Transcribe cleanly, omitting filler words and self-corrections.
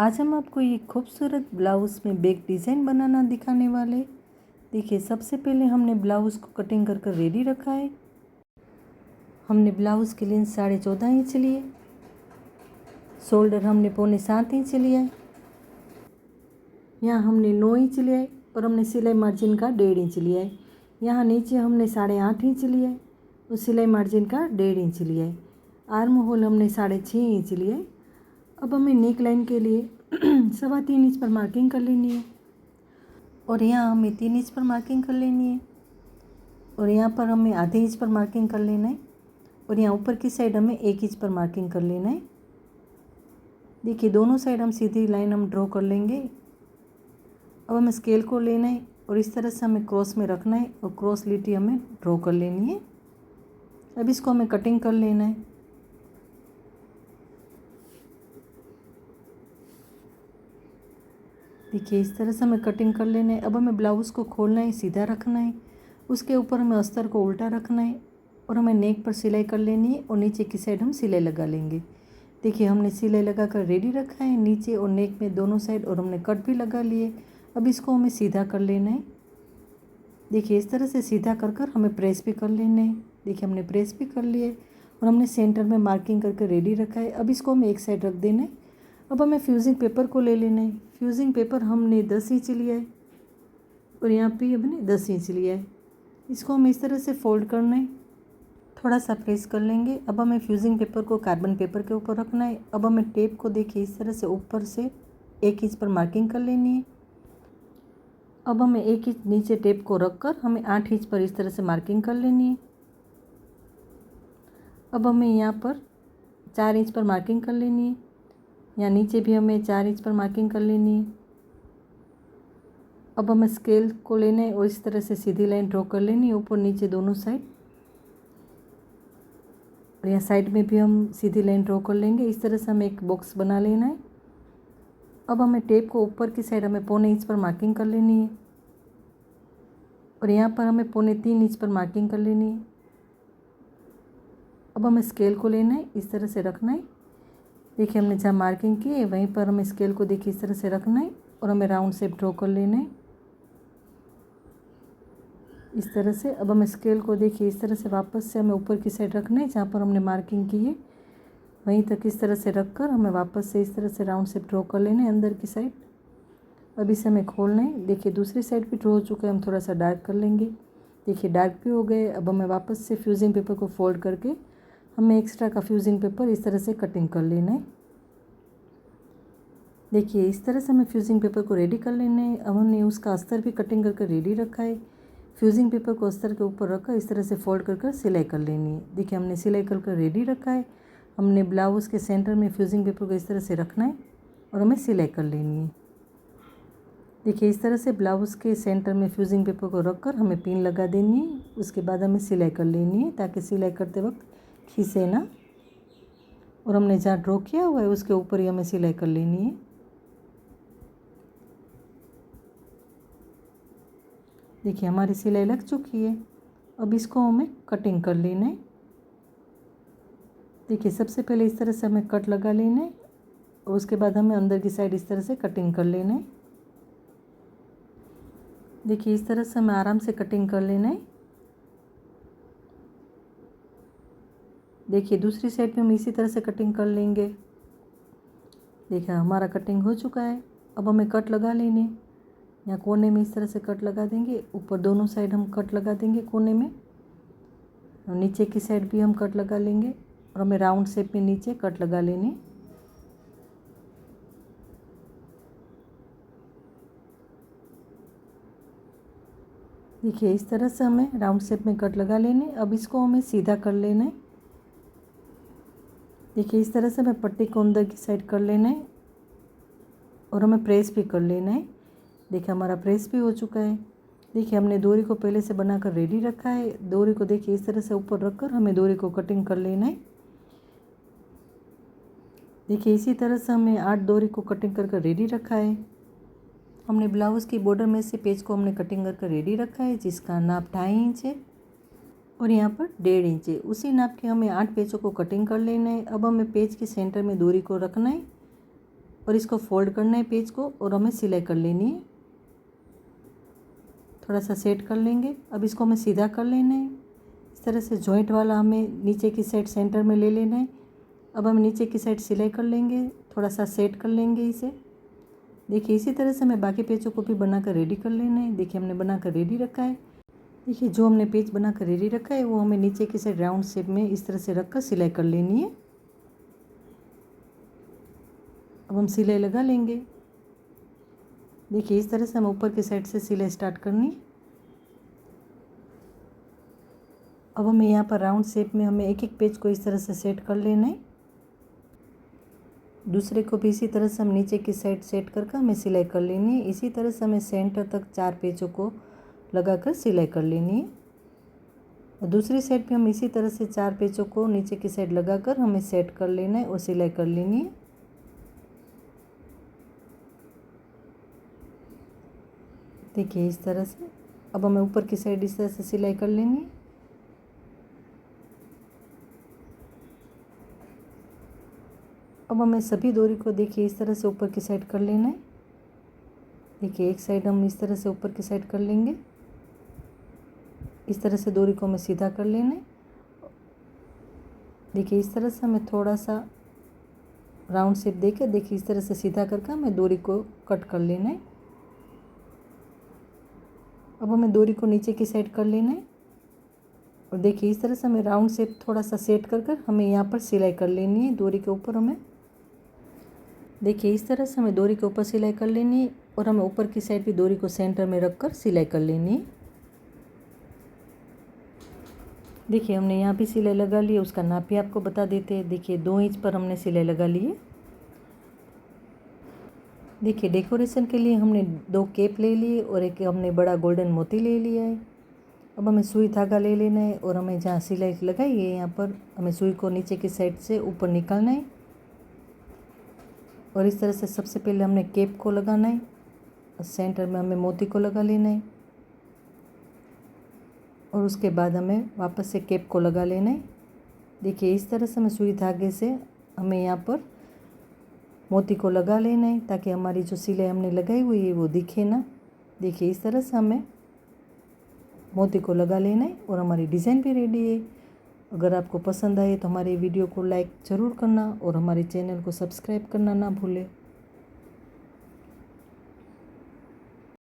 आज हम आपको ये खूबसूरत ब्लाउज़ में बैक डिज़ाइन बनाना दिखाने वाले। देखिए, सबसे पहले हमने ब्लाउज़ को कटिंग कर कर रेडी रखा है। हमने ब्लाउज़ की लेंथ 14.5 इंच लिए, शोल्डर हमने 6.25 इंच लिया है, यहाँ हमने 9 इंच लिया है और हमने सिलाई मार्जिन का 1.5 इंच लिया है। यहाँ नीचे हमने 8.5 इंच लिया है और सिलाई मार्जिन का 1.5 इंच लिया है। आर्म होल हमने 6.5 इंच लिया है। अब हमें नेक लाइन के लिए 3.25 इंच पर मार्किंग कर लेनी है और यहाँ हमें 3 इंच पर मार्किंग कर लेनी है और यहाँ पर हमें आधे इंच पर मार्किंग कर लेना है और यहाँ ऊपर की साइड हमें 1 इंच पर मार्किंग कर लेना है। देखिए, दोनों साइड हम सीधी लाइन हम ड्रॉ कर लेंगे। अब हमें स्केल को लेना है और इस तरह से हमें क्रॉस में रखना है और क्रॉस लिटी हमें ड्रॉ कर लेनी है। अब इसको हमें कटिंग कर लेना है। देखिए, इस तरह से हमें कटिंग कर लेना है। अब हमें ब्लाउज़ को खोलना है, सीधा रखना है, उसके ऊपर हमें अस्तर को उल्टा रखना है और हमें नेक पर सिलाई कर लेनी है और नीचे की साइड हम सिलाई लगा लेंगे। देखिए, हमने सिलाई लगा कर रेडी रखा है नीचे और नेक में दोनों साइड, और हमने कट भी लगा लिए। अब इसको हमें सीधा कर लेना है। देखिए, इस तरह से सीधा कर कर हमें प्रेस भी कर लेना है। देखिए, हमने प्रेस भी कर लिया है और हमने सेंटर में मार्किंग करके रेडी रखा है। अब इसको हमें एक साइड रख देना है। अब हमें फ्यूजिंग पेपर को ले लेना है। फ्यूजिंग पेपर हमने 10 इंच लिया है और यहाँ पे हमने 10 इंच लिया है। इसको हमें इस तरह से फोल्ड करना है, थोड़ा सा प्रेस कर लेंगे। अब हमें फ्यूजिंग पेपर को कार्बन पेपर के ऊपर रखना है। अब हमें टेप को देखिए इस तरह से ऊपर से 1 इंच पर मार्किंग कर लेनी है। अब हमें 1 इंच नीचे टेप को रख कर हमें 8 इंच पर इस तरह से मार्किंग कर लेनी है। अब हमें यहाँ पर 4 इंच पर मार्किंग कर लेनी है। यहाँ नीचे भी हमें 4 इंच पर मार्किंग कर लेनी है। अब हमें स्केल को लेना है और इस तरह से सीधी लाइन ड्रॉ कर लेनी है ऊपर नीचे दोनों साइड, और यहाँ साइड में भी हम सीधी लाइन ड्रॉ कर लेंगे। इस तरह से हमें एक बॉक्स बना लेना है। अब हमें टेप को ऊपर की साइड हमें 0.25 इंच पर मार्किंग कर लेनी है और यहाँ पर हमें 0.3 इंच पर मार्किंग कर लेनी है। अब हमें स्केल को लेना है, इस तरह से रखना है। देखिए, हमने जहाँ मार्किंग की है वहीं पर हमें स्केल को देखिए इस तरह से रखना है और हमें राउंड शेप ड्रॉ कर लेना है इस तरह से। अब हमें स्केल को देखिए इस तरह से वापस से हमें ऊपर की साइड रखना है, जहाँ पर हमने मार्किंग की है वहीं तक इस तरह से रख कर हमें वापस से इस तरह से राउंड शेप ड्रॉ कर लेना है अंदर की साइड। अब इसे हमें खोलना है। देखिए, दूसरी साइड भी ड्रॉ हो चुका है, हम थोड़ा सा डार्क कर लेंगे। देखिए, डार्क भी हो गए। अब हमें वापस से फ्यूजिंग पेपर को फोल्ड करके हमें एक्स्ट्रा का फ्यूजिंग पेपर इस तरह से कटिंग कर लेना है। देखिए, इस तरह से हमें फ्यूजिंग पेपर को रेडी कर लेना है। अब हमने उसका अस्तर भी कटिंग करके रेडी रखा है। फ्यूजिंग पेपर को अस्तर के ऊपर रखकर इस तरह से फोल्ड कर सिलाई कर लेनी है। देखिए, हमने सिलाई कर रेडी रखा है। हमने ब्लाउज़ के सेंटर में फ्यूजिंग पेपर को इस तरह से रखना है और हमें सिलाई कर लेनी है। देखिए, इस तरह से ब्लाउज़ के सेंटर में फ्यूजिंग पेपर को रखकर हमें पिन लगा देनी है। उसके बाद हमें सिलाई कर लेनी है ताकि सिलाई करते वक्त खींचे ना, और हमने जहाँ ड्रॉ किया हुआ है उसके ऊपर ही हमें सिलाई कर लेनी है। देखिए, हमारी सिलाई लग चुकी है। अब इसको हमें कटिंग कर लेना है। देखिए, सबसे पहले इस तरह से हमें कट लगा लेना है और उसके बाद हमें अंदर की साइड इस तरह से कटिंग कर लेना है। देखिए, इस तरह से हमें आराम से कटिंग कर लेना है। देखिए, दूसरी साइड पे हम इसी तरह से कटिंग कर लेंगे। देखिए, हमारा कटिंग हो चुका है। अब हमें कट लगा लेने, यहाँ कोने में इस तरह से कट लगा देंगे। ऊपर दोनों साइड हम कट लगा देंगे कोने में, और नीचे की साइड भी हम कट लगा लेंगे और हमें राउंड शेप में नीचे कट लगा लेने। देखिए, इस तरह से हमें राउंड शेप में कट लगा लेने। अब इसको हमें सीधा कर लेना है। देखिए, इस तरह से हमें पट्टी को अंदर की साइड कर लेना है और हमें प्रेस भी कर लेना है। देखिए, हमारा प्रेस भी हो चुका है। देखिए, हमने डोरी को पहले से बनाकर रेडी रखा है। डोरी को देखिए इस तरह से ऊपर रखकर हमें डोरी को कटिंग कर लेना है। देखिए, इसी तरह से हमें 8 डोरी को कटिंग करके रेडी रखा है। हमने ब्लाउज़ की बॉर्डर में से पेज को हमने कटिंग करके रेडी रखा है, जिसका नाप 2.5 इंच है और यहाँ पर 1.5 इंच है। उसी नाप के हमें 8 पेजों को कटिंग कर लेना है। अब हमें पेज के सेंटर में डोरी को रखना है और इसको फोल्ड करना है पेज को और हमें सिलाई कर लेनी है। थोड़ा सा सेट कर लेंगे। अब इसको हमें सीधा कर लेना है। इस तरह से जॉइंट वाला हमें नीचे की साइड सेंटर में ले लेना है। अब हम नीचे की साइड सिलाई कर लेंगे, थोड़ा सा सेट कर लेंगे इसे। देखिए इसी तरह से हमें बाकी पेजों को भी बनाकर रेडी कर लेना है। देखिए हमने बनाकर रेडी रखा है। देखिए जो हमने पेज बनाकर रेडी रखा है वो हमें नीचे की साइड राउंड शेप में इस तरह से रखकर सिलाई कर लेनी है। अब हम सिलाई लगा लेंगे। देखिए इस तरह से हम ऊपर की साइड से सिलाई स्टार्ट करनी है। अब हमें यहाँ पर राउंड शेप में हमें एक एक पेज को इस तरह से सेट कर लेना है। दूसरे को भी इसी तरह से हम नीचे की साइड सेट करके हमें सिलाई कर लेनी है। इसी तरह से हमें सेंटर तक 4 पेजों को लगाकर सिलाई कर लेनी है। और दूसरी साइड पे हम इसी तरह से 4 पेजों को नीचे की साइड लगाकर हमें सेट कर लेना है और सिलाई कर लेनी है। देखिए इस तरह से अब हमें ऊपर की साइड इस तरह से सिलाई कर लेनी है। अब हमें सभी डोरी को देखिए इस तरह से ऊपर की साइड कर लेना है। देखिए एक साइड हम इस तरह से ऊपर की साइड कर लेंगे। इस तरह से डोरी को हमें सीधा कर लेना है। देखिए इस तरह से हमें थोड़ा सा राउंड शेप देके देखिए इस तरह से सीधा करके हमें डोरी को कट कर लेना है। अब हमें डोरी को नीचे की साइड कर लेना है और देखिए इस तरह से हमें राउंड शेप थोड़ा सा सेट कर हमें यहाँ पर सिलाई कर लेनी है डोरी के ऊपर। हमें देखिए इस तरह से हमें डोरी के ऊपर सिलाई कर लेनी है और हमें ऊपर की साइड भी डोरी को सेंटर में रखकर सिलाई कर लेनी है। देखिए हमने यहाँ भी सिलाई लगा ली है। उसका नाप भी आपको बता देते हैं। देखिए 2 इंच पर हमने सिलाई लगा ली है। देखिए डेकोरेशन के लिए हमने 2 केप ले लिए और एक हमने बड़ा गोल्डन मोती ले लिया है। अब हमें सुई धागा ले लेना है और हमें जहाँ सिलाई लगाई है यहाँ पर हमें सुई को नीचे की साइड से ऊपर निकालना है और इस तरह से सबसे पहले हमने केप को लगाना है और सेंटर में हमें मोती को लगा लेना है और उसके बाद हमें वापस से केप को लगा लेना है। देखिए इस तरह से हमें सुई धागे से हमें यहाँ पर मोती को लगा लेना है ताकि हमारी जो सिलाई हमने लगाई हुई है वो दिखे ना। देखिए इस तरह से हमें मोती को लगा लेना है और हमारी डिज़ाइन भी रेडी है। अगर आपको पसंद आए तो हमारे वीडियो को लाइक ज़रूर करना और हमारे चैनल को सब्सक्राइब करना ना भूलें।